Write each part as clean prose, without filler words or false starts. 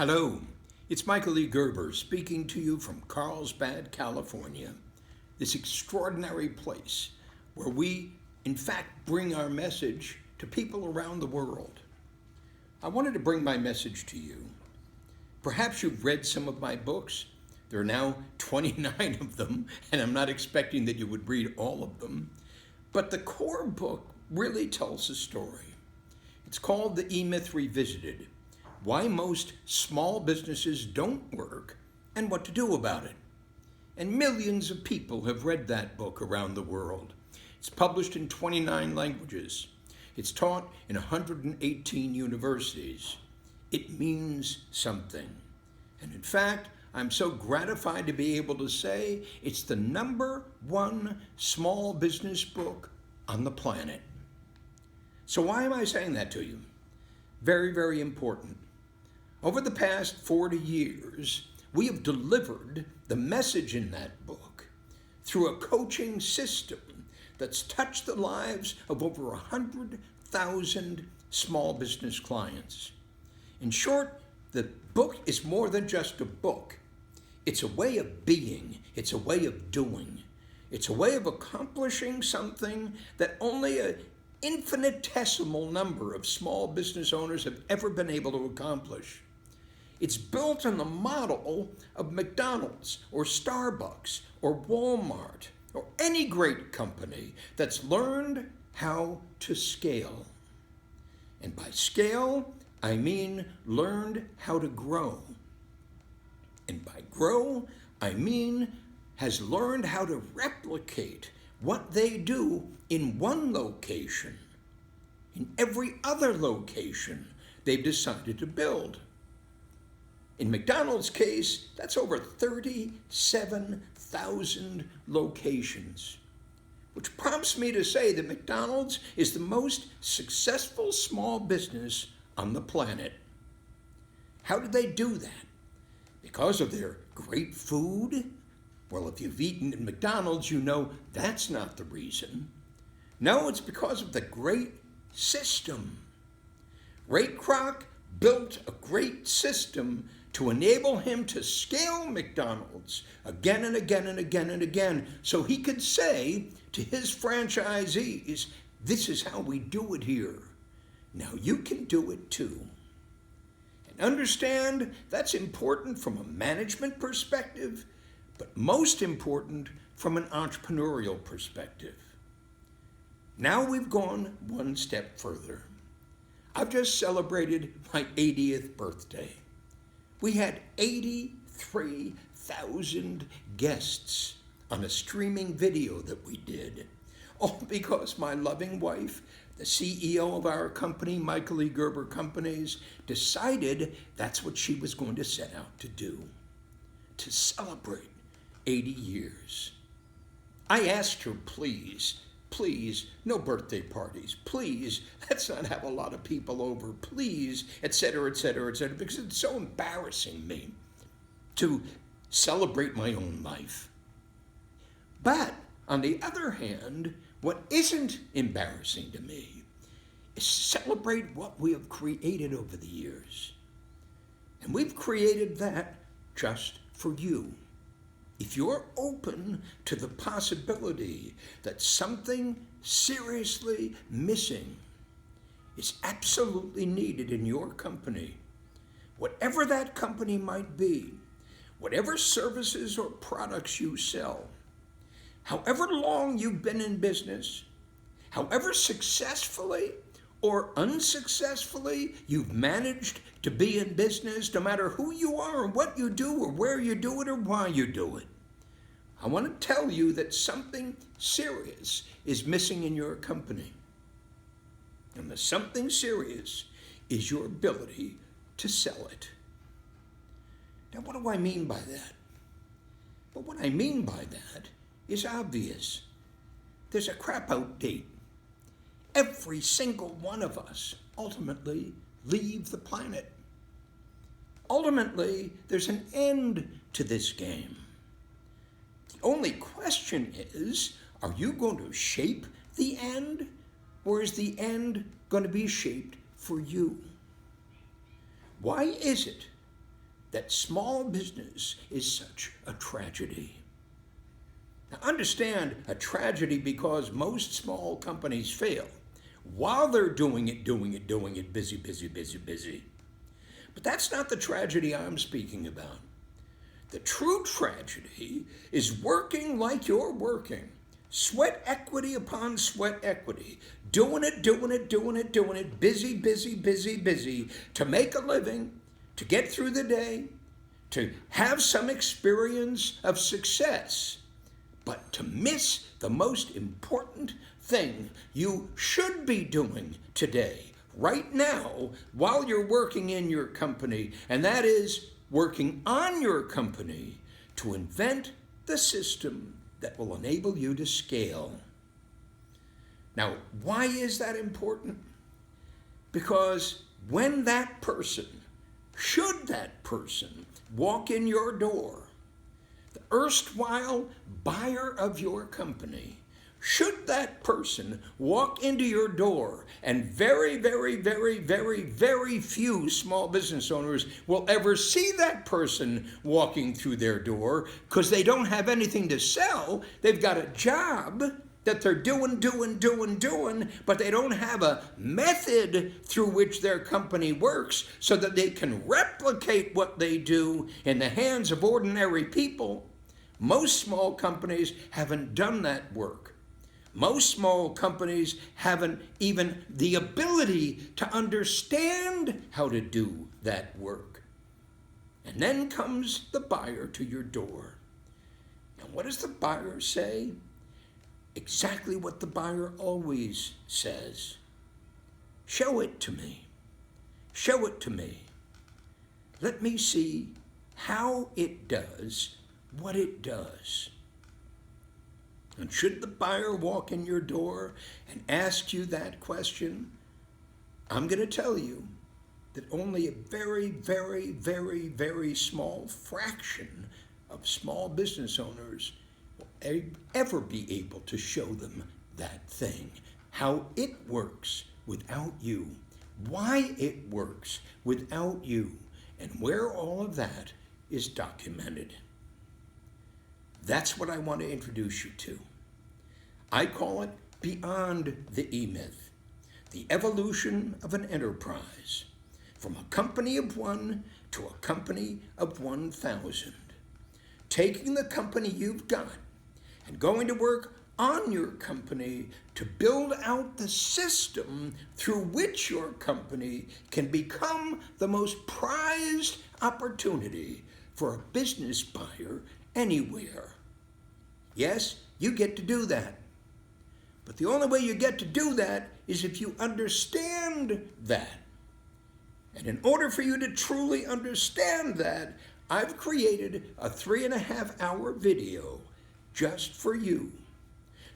Hello, it's Michael E. Gerber speaking to you from Carlsbad, California, this extraordinary place where we, in fact, bring our message to people around the world. I wanted to bring my message to you. Perhaps you've read some of my books. There are now 29 of them, and I'm not expecting that you would read all of them. But the core book really tells a story. It's called The E-Myth Revisited: Why Most Small Businesses Don't Work and What to Do About It. And millions of people have read that book around the world. It's published in 29 languages. It's taught in 118 universities. It means something. And in fact, I'm so gratified to be able to say it's the #1 small business book on the planet. So why am I saying that to you? Very, very important. Over the past 40 years, we have delivered the message in that book through a coaching system that's touched the lives of over 100,000 small business clients. In short, the book is more than just a book. It's a way of being. It's a way of doing. It's a way of accomplishing something that only an infinitesimal number of small business owners have ever been able to accomplish. It's built on the model of McDonald's or Starbucks or Walmart or any great company that's learned how to scale. And by scale, I mean learned how to grow. And by grow, I mean has learned how to replicate what they do in one location, in every other location they've decided to build. In McDonald's case, that's over 37,000 locations, which prompts me to say that McDonald's is the most successful small business on the planet. How did they do that? Because of their great food? Well, if you've eaten at McDonald's, you know that's not the reason. No, it's because of the great system. Ray Kroc built a great system to enable him to scale McDonald's again and again and again and again, so he could say to his franchisees, this is how we do it here. Now you can do it too. And understand that's important from a management perspective, but most important from an entrepreneurial perspective. Now we've gone one step further. I've just celebrated my 80th birthday. We had 83,000 guests on a streaming video that we did, all because my loving wife, the CEO of our company, Michael E. Gerber Companies, decided that's what she was going to set out to do, to celebrate 80 years. I asked her, please, no birthday parties. Please, let's not have a lot of people over. Please, etc., because it's so embarrassing me to celebrate my own life. But on the other hand, what isn't embarrassing to me is celebrate what we have created over the years. And we've created that just for you. If you're open to the possibility that something seriously missing is absolutely needed in your company, whatever that company might be, whatever services or products you sell, however long you've been in business, however successfully or unsuccessfully you've managed to be in business, no matter who you are or what you do or where you do it or why you do it, I want to tell you that something serious is missing in your company. And the something serious is your ability to sell it. Now, what do I mean by that? But what I mean by that is obvious. There's a crap out date. Every single one of us ultimately leave the planet. Ultimately, there's an end to this game. The only question is, are you going to shape the end, or is the end going to be shaped for you? Why is it that small business is such a tragedy. Now understand, a tragedy because most small companies fail while they're doing it, busy. But that's not the tragedy I'm speaking about. The true tragedy is working like you're working. Sweat equity upon sweat equity. Doing it, busy, to make a living, to get through the day, to have some experience of success, but to miss the most important thing you should be doing today, right now, while you're working in your company, and that is working on your company to invent the system that will enable you to scale. Now, why is that important? Because when that person, should that person walk in your door, the erstwhile buyer of your company, should that person walk into your door, and very few small business owners will ever see that person walking through their door because they don't have anything to sell. They've got a job that they're doing, but they don't have a method through which their company works so that they can replicate what they do in the hands of ordinary people. Most small companies haven't done that work. Most small companies haven't even the ability to understand how to do that work. And then comes the buyer to your door. And what does the buyer say? Exactly what the buyer always says. Show it to me. Show it to me. Let me see how it does what it does. And should the buyer walk in your door and ask you that question, I'm going to tell you that only a very small fraction of small business owners will ever be able to show them that thing, how it works without you, why it works without you, and where all of that is documented. That's what I want to introduce you to. I call it Beyond the E-Myth, the evolution of an enterprise, from a company of one to a company of 1,000. Taking the company you've got and going to work on your company to build out the system through which your company can become the most prized opportunity for a business buyer anywhere. Yes, you get to do that. But the only way you get to do that is if you understand that. And in order for you to truly understand that, I've created a 3.5-hour video just for you,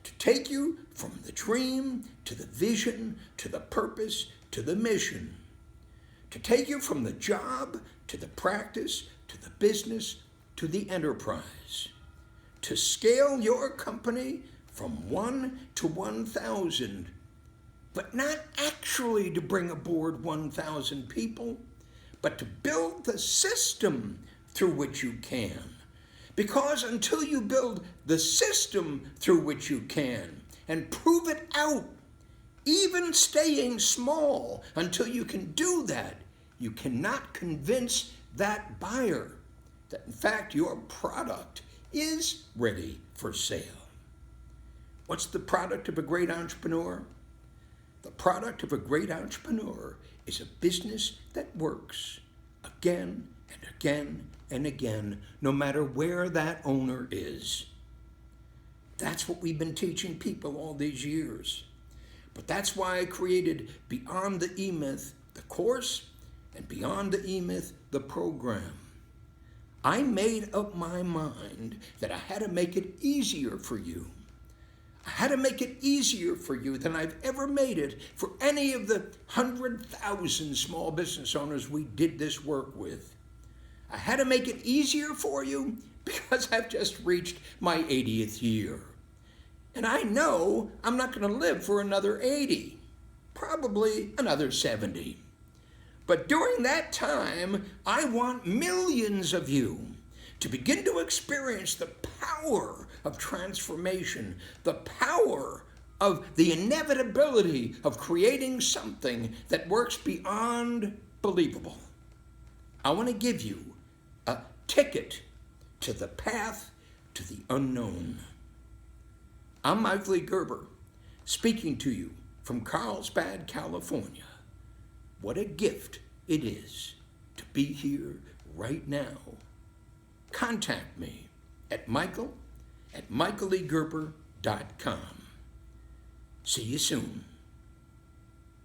to take you from the dream to the vision to the purpose to the mission, to take you from the job to the practice to the business to the enterprise, to scale your company from 1 to 1,000, but not actually to bring aboard 1,000 people, but to build the system through which you can. Because until you build the system through which you can and prove it out, even staying small, until you can do that, you cannot convince that buyer that in fact your product is ready for sale. What's the product of a great entrepreneur? The product of a great entrepreneur is a business that works again and again and again, no matter where that owner is. That's what we've been teaching people all these years. But that's why I created Beyond the E-Myth, the course, and Beyond the E-Myth, the program. I made up my mind that I had to make it easier for you. I had to make it easier for you than I've ever made it for any of the 100,000 small business owners we did this work with. I had to make it easier for you because I've just reached my 80th year. And I know I'm not going to live for another 80, probably another 70. But during that time, I want millions of you to begin to experience the power of transformation, the power of the inevitability of creating something that works beyond believable. I want to give you a ticket to the path to the unknown. I'm Michael E. Gerber, speaking to you from Carlsbad, California. What a gift it is to be here right now. Contact me at michael@michaelegerber.com. See you soon.